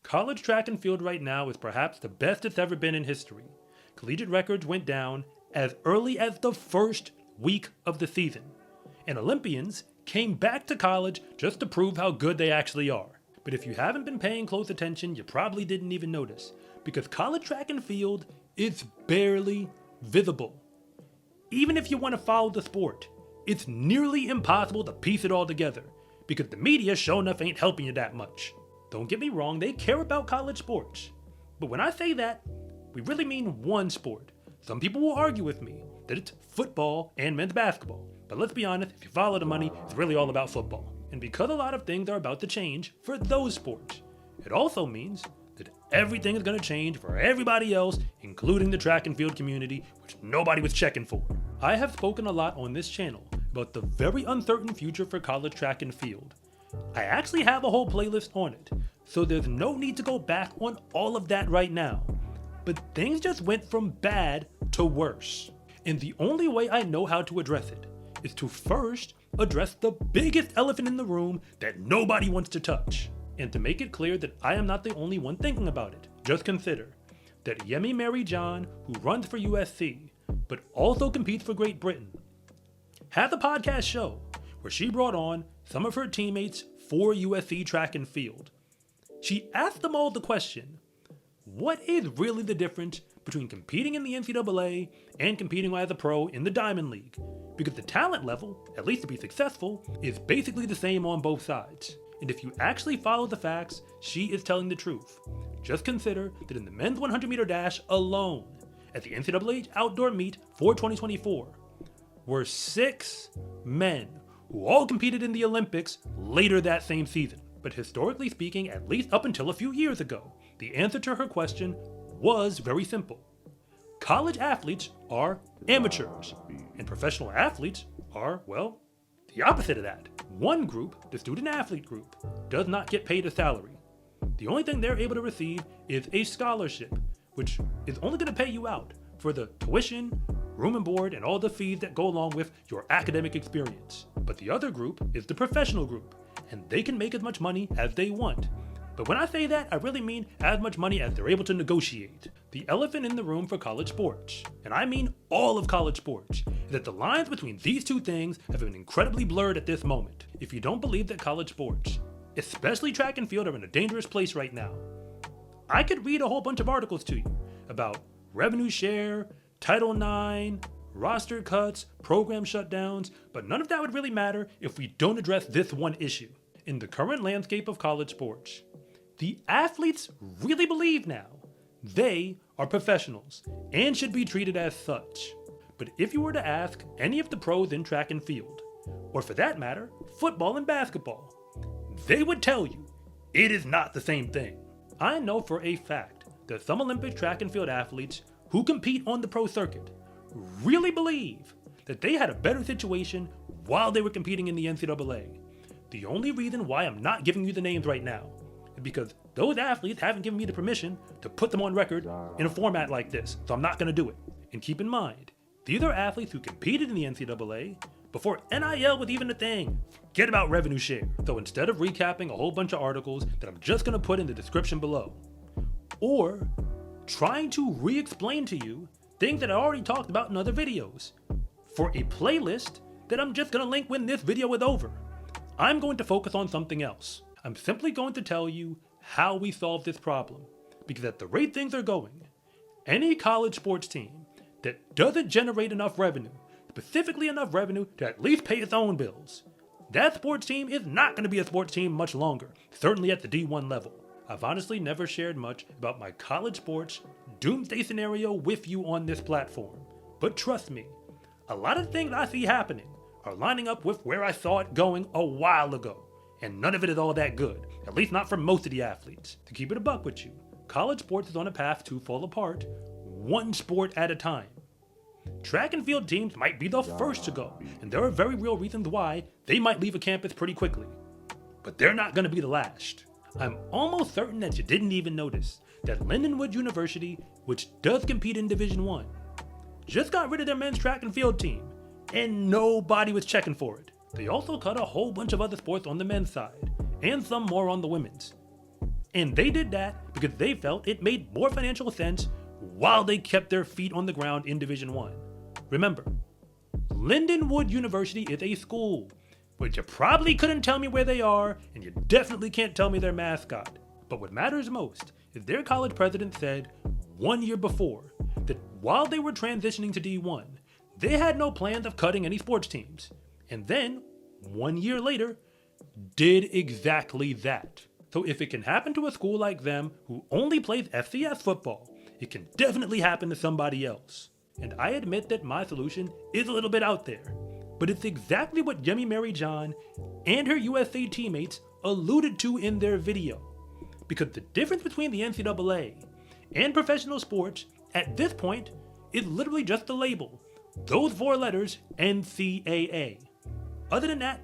College track and field right now is perhaps the best it's ever been in history. Collegiate records went down as early as the first week of the season, and Olympians came back to college just to prove how good they actually are. But if you haven't been paying close attention, you probably didn't even notice, because college track and field is barely visible. Even if you want to follow the sport, it's nearly impossible to piece it all together, because the media sure enough ain't helping you that much. Don't get me wrong, they care about college sports. But when I say that, we really mean one sport. Some people will argue with me that it's football and men's basketball. But let's be honest, if you follow the money, it's really all about football. And because a lot of things are about to change for those sports, it also means that everything is going to change for everybody else, including the track and field community, which nobody was checking for. I have spoken a lot on this channel about the very uncertain future for college track and field. I actually have a whole playlist on it, so there's no need to go back on all of that right now. But things just went from bad to worse. And the only way I know how to address it is to first address the biggest elephant in the room that nobody wants to touch. And to make it clear that I am not the only one thinking about it, just consider that Yemi Mary John, who runs for USC, but also competes for Great Britain, has a podcast show where she brought on some of her teammates for USC track and field. She asked them all the question, what is really the difference between competing in the NCAA and competing as a pro in the Diamond League? Because the talent level, at least to be successful, is basically the same on both sides. And if you actually follow the facts, she is telling the truth. Just consider that in the men's 100 meter dash alone, at the NCAA outdoor meet for 2024, were 6 men who all competed in the Olympics later that same season. But historically speaking, at least up until a few years ago, the answer to her question was very simple. College athletes are amateurs, and professional athletes are, well, the opposite of that. One group, the student athlete group, does not get paid a salary. The only thing they're able to receive is a scholarship, which is only going to pay you out for the tuition, room and board, and all the fees that go along with your academic experience. But the other group is the professional group, and they can make as much money as they want. But when I say that, I really mean as much money as they're able to negotiate. The elephant in the room for college sports, and I mean all of college sports, is that the lines between these two things have been incredibly blurred at this moment. If you don't believe that college sports, especially track and field, are in a dangerous place right now, I could read a whole bunch of articles to you about revenue share, Title IX, roster cuts, program shutdowns, but none of that would really matter if we don't address this one issue. In the current landscape of college sports, the athletes really believe now they are professionals and should be treated as such. But if you were to ask any of the pros in track and field, or for that matter, football and basketball, they would tell you it is not the same thing. I know for a fact that some Olympic track and field athletes who compete on the pro circuit really believe that they had a better situation while they were competing in the NCAA. The only reason why I'm not giving you the names right now is because those athletes haven't given me the permission to put them on record in a format like this, so I'm not going to do it. And keep in mind, these are athletes who competed in the NCAA before NIL was even a thing. Forget about revenue share. So instead of recapping a whole bunch of articles that I'm just going to put in the description below, or trying to re-explain to you things that I already talked about in other videos, for a playlist that I'm just going to link when this video is over, I'm going to focus on something else. I'm simply going to tell you how we solve this problem, because at the rate things are going, any college sports team that doesn't generate enough revenue, specifically enough revenue to at least pay its own bills, that sports team is not going to be a sports team much longer, certainly at the D1 level. I've honestly never shared much about my college sports doomsday scenario with you on this platform, but trust me, a lot of things I see happening are lining up with where I saw it going a while ago, and none of it is all that good, at least not for most of the athletes. To keep it a buck with you, college sports is on a path to fall apart, one sport at a time. Track and field teams might be the first to go, and there are very real reasons why they might leave a campus pretty quickly. But they're not going to be the last. I'm almost certain that you didn't even notice that Lindenwood University, which does compete in Division I, just got rid of their men's track and field team, and nobody was checking for it. They also cut a whole bunch of other sports on the men's side, and some more on the women's. And they did that because they felt it made more financial sense while they kept their feet on the ground in Division 1. Remember, Lindenwood University is a school, but you probably couldn't tell me where they are, and you definitely can't tell me their mascot. But what matters most is their college president said 1 year before that while they were transitioning to D1, they had no plans of cutting any sports teams. And then, 1 year later, did exactly that. So if it can happen to a school like them who only plays FCS football, it can definitely happen to somebody else. And I admit that my solution is a little bit out there, but it's exactly what Yemi Mary John and her USA teammates alluded to in their video. Because the difference between the NCAA and professional sports at this point is literally just the label. Those 4 letters, NCAA. Other than that,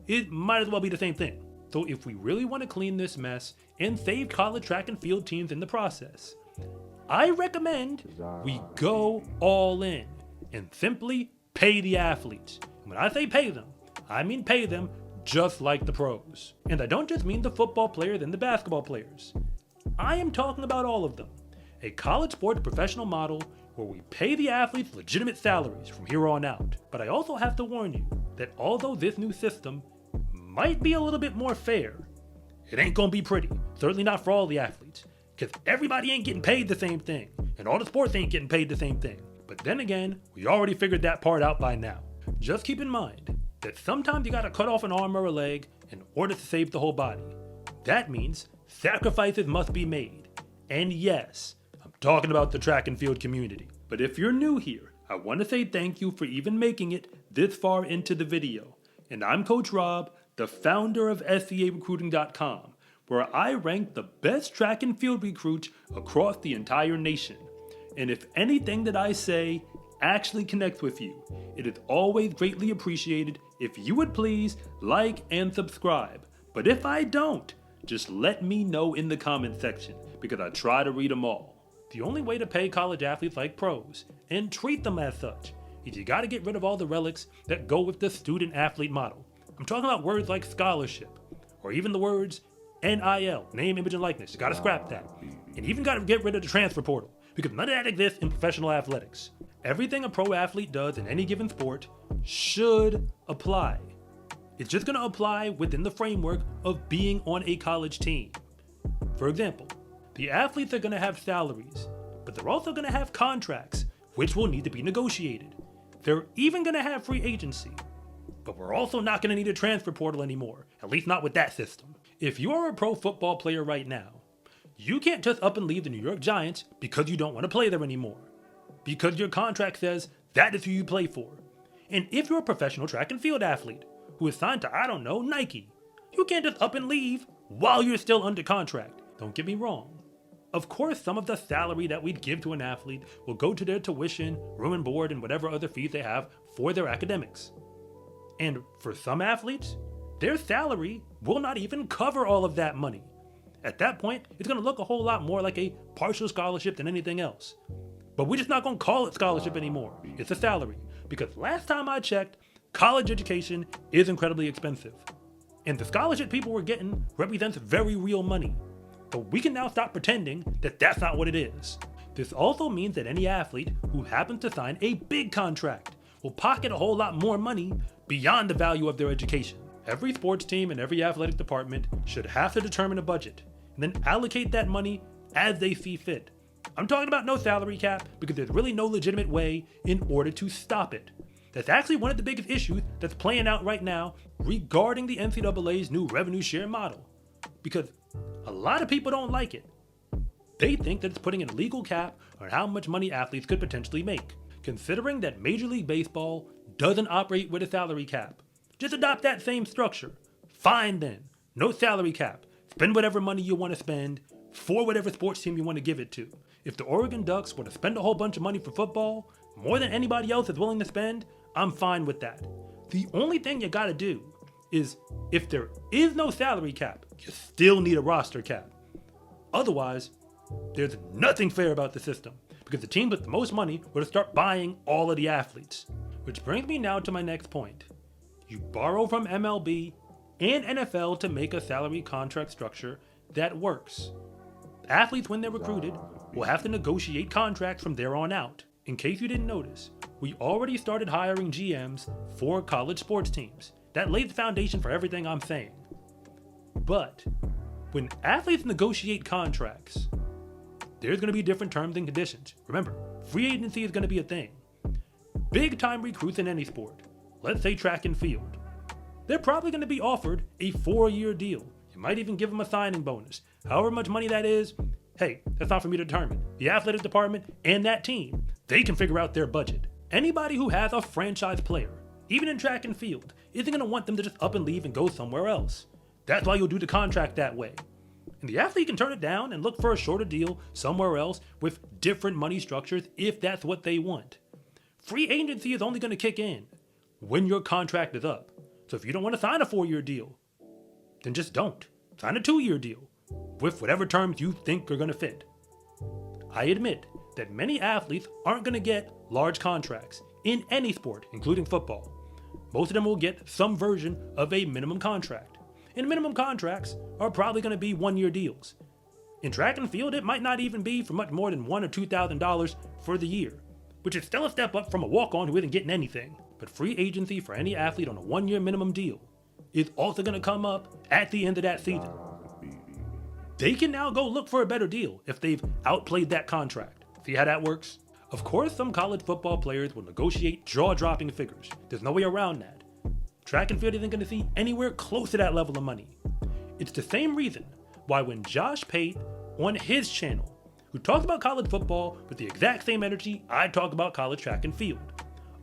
it might as well be the same thing. So if we really want to clean this mess and save college track and field teams in the process, I recommend we go all in and simply pay the athletes. When I say pay them, I mean pay them just like the pros. And I don't just mean the football players and the basketball players. I am talking about all of them. A college sports professional model where we pay the athletes legitimate salaries from here on out. But I also have to warn you that although this new system might be a little bit more fair, it ain't gonna be pretty. Certainly not for all the athletes. Because everybody ain't getting paid the same thing, and all the sports ain't getting paid the same thing. But then again, we already figured that part out by now. Just keep in mind that sometimes you gotta cut off an arm or a leg in order to save the whole body. That means sacrifices must be made. And yes, I'm talking about the track and field community. But if you're new here, I want to say thank you for even making it this far into the video. And I'm Coach Rob, the founder of SCArecruiting.com, where I rank the best track and field recruits across the entire nation. And if anything that I say actually connects with you, it is always greatly appreciated if you would please like and subscribe. But if I don't, just let me know in the comment section, because I try to read them all. The only way to pay college athletes like pros, and treat them as such, is you gotta get rid of all the relics that go with the student athlete model. I'm talking about words like scholarship, or even the words NIL, name, image, and likeness. You gotta scrap that. And even gotta get rid of the transfer portal, because none of that exists in professional athletics. Everything a pro athlete does in any given sport should apply. It's just gonna apply within the framework of being on a college team. For example, the athletes are gonna have salaries, but they're also gonna have contracts, which will need to be negotiated. They're even gonna have free agency. But we're also not gonna need a transfer portal anymore, at least not with that system. If you are a pro football player right now, you can't just up and leave the New York Giants because you don't want to play there anymore. Because your contract says that is who you play for. And if you're a professional track and field athlete who is signed to, I don't know, Nike, you can't just up and leave while you're still under contract. Don't get me wrong. Of course, some of the salary that we'd give to an athlete will go to their tuition, room and board, and whatever other fees they have for their academics. And for some athletes, their salary will not even cover all of that money. At that point, it's going to look a whole lot more like a partial scholarship than anything else. But we're just not going to call it scholarship anymore. It's a salary. Because last time I checked, college education is incredibly expensive. And the scholarship people were getting represents very real money. But we can now stop pretending that that's not what it is. This also means that any athlete who happens to sign a big contract will pocket a whole lot more money beyond the value of their education. Every sports team and every athletic department should have to determine a budget and then allocate that money as they see fit. I'm talking about no salary cap because there's really no legitimate way in order to stop it. That's actually one of the biggest issues that's playing out right now regarding the NCAA's new revenue share model. Because a lot of people don't like it. They think that it's putting an illegal cap on how much money athletes could potentially make. Considering that Major League Baseball doesn't operate with a salary cap, just adopt that same structure. Fine then, no salary cap. Spend whatever money you want to spend for whatever sports team you want to give it to. If the Oregon Ducks were to spend a whole bunch of money for football, more than anybody else is willing to spend, I'm fine with that. The only thing you gotta do is, if there is no salary cap, you still need a roster cap. Otherwise, there's nothing fair about the system, because the team with the most money would start buying all of the athletes. Which brings me now to my next point. You borrow from MLB and NFL to make a salary contract structure that works. Athletes, when they're recruited, will have to negotiate contracts from there on out. In case you didn't notice, we already started hiring GMs for college sports teams. That laid the foundation for everything I'm saying. But when athletes negotiate contracts, there's going to be different terms and conditions. Remember, free agency is going to be a thing. Big time recruits in any sport, let's say track and field, they're probably going to be offered a 4-year deal. You might even give them a signing bonus. However much money that is, hey, that's not for me to determine. The athletic department and that team, they can figure out their budget. Anybody who has a franchise player, even in track and field, isn't going to want them to just up and leave and go somewhere else. That's why you'll do the contract that way. And the athlete can turn it down and look for a shorter deal somewhere else with different money structures if that's what they want. Free agency is only going to kick in when your contract is up. So if you don't want to sign a 4-year deal, then just don't. Sign a 2-year deal with whatever terms you think are going to fit. I admit that many athletes aren't going to get large contracts in any sport, including football. Most of them will get some version of a minimum contract. And minimum contracts are probably going to be 1-year deals. In track and field, it might not even be for much more than $1,000 or $2,000 for the year, which is still a step up from a walk-on who isn't getting anything. But free agency for any athlete on a 1-year minimum deal is also going to come up at the end of that season. They can now go look for a better deal if they've outplayed that contract. See how that works? Of course, some college football players will negotiate jaw-dropping figures. There's no way around that. Track and field isn't going to see anywhere close to that level of money. It's the same reason why when Josh Pate on his channel, who talks about college football with the exact same energy I talk about college track and field,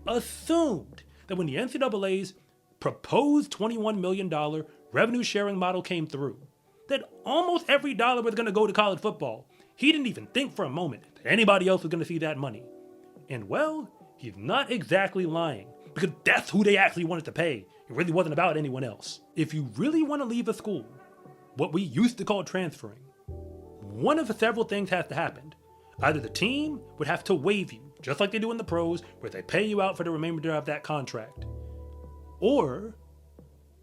assumed that when the NCAA's proposed $21 million revenue sharing model came through, that almost every dollar was going to go to college football. He didn't even think for a moment that anybody else was going to see that money. And well, he's not exactly lying, because that's who they actually wanted to pay. It really wasn't about anyone else. If you really want to leave a school, what we used to call transferring, one of the several things has to happen. Either the team would have to waive you, just like they do in the pros, where they pay you out for the remainder of that contract. Or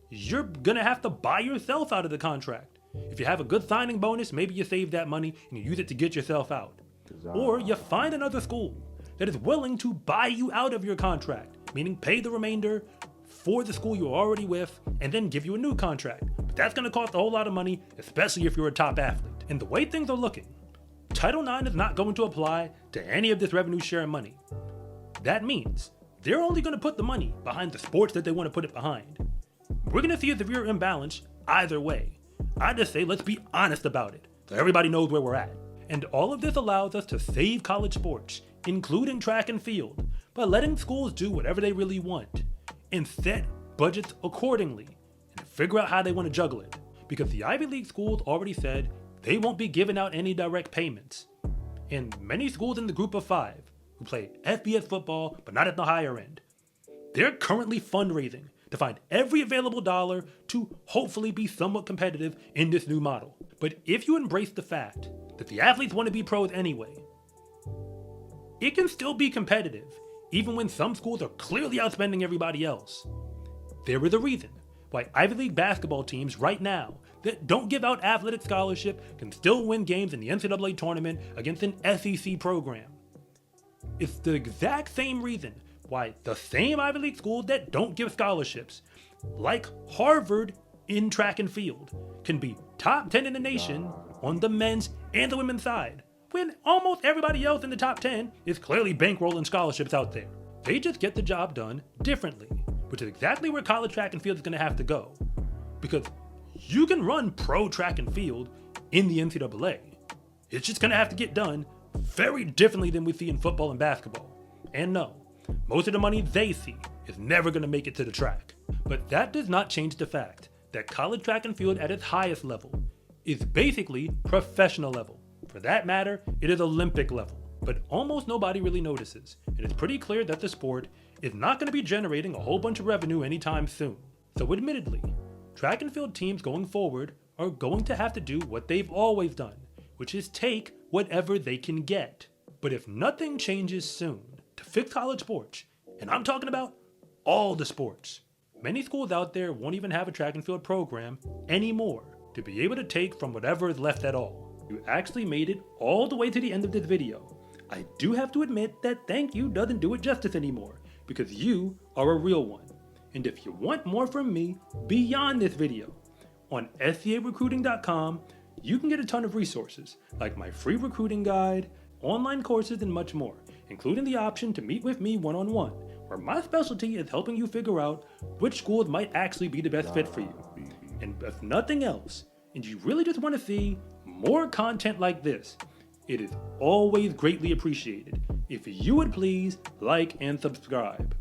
you're going to have to buy yourself out of the contract. If you have a good signing bonus, maybe you save that money and you use it to get yourself out. Or you find another school that is willing to buy you out of your contract, meaning pay the remainder for the school you're already with and then give you a new contract. But that's going to cost a whole lot of money, especially if you're a top athlete. And the way things are looking, Title IX is not going to apply to any of this revenue sharing money. That means they're only going to put the money behind the sports that they want to put it behind. We're going to see a severe imbalance either way. I just say let's be honest about it so everybody knows where we're at. And all of this allows us to save college sports, including track and field, by letting schools do whatever they really want and set budgets accordingly and figure out how they want to juggle it. Because the Ivy League schools already said they won't be giving out any direct payments. And many schools in the group of 5 who play FBS football but not at the higher end, they're currently fundraising to find every available dollar to hopefully be somewhat competitive in this new model. But if you embrace the fact that the athletes want to be pros anyway, it can still be competitive even when some schools are clearly outspending everybody else. There is a reason why Ivy League basketball teams right now that don't give out athletic scholarship can still win games in the NCAA tournament against an SEC program. It's the exact same reason why the same Ivy League schools that don't give scholarships, like Harvard in track and field, can be top 10 in the nation on the men's and the women's side, when almost everybody else in the top 10 is clearly bankrolling scholarships out there. They just get the job done differently, which is exactly where college track and field is going to have to go. Because you can run pro track and field in the NCAA. It's just going to have to get done very differently than we see in football and basketball. And no, most of the money they see is never going to make it to the track. But that does not change the fact that college track and field at its highest level is basically professional level. For that matter, it is Olympic level. But almost nobody really notices. It is pretty clear that the sport is not going to be generating a whole bunch of revenue anytime soon. So admittedly, track and field teams going forward are going to have to do what they've always done, which is take whatever they can get. But if nothing changes soon to fix college sports, and I'm talking about all the sports, many schools out there won't even have a track and field program anymore. to be able to take from whatever is left at all. You actually made it all the way to the end of this video. I do have to admit that thank you doesn't do it justice anymore, because you are a real one. And if you want more from me beyond this video, on scarecruiting.com, you can get a ton of resources, like my free recruiting guide, online courses, and much more, including the option to meet with me one-on-one, where my specialty is helping you figure out which schools might actually be the best fit for you. And if nothing else, and you really just want to see more content like this, it is always greatly appreciated if you would please like and subscribe.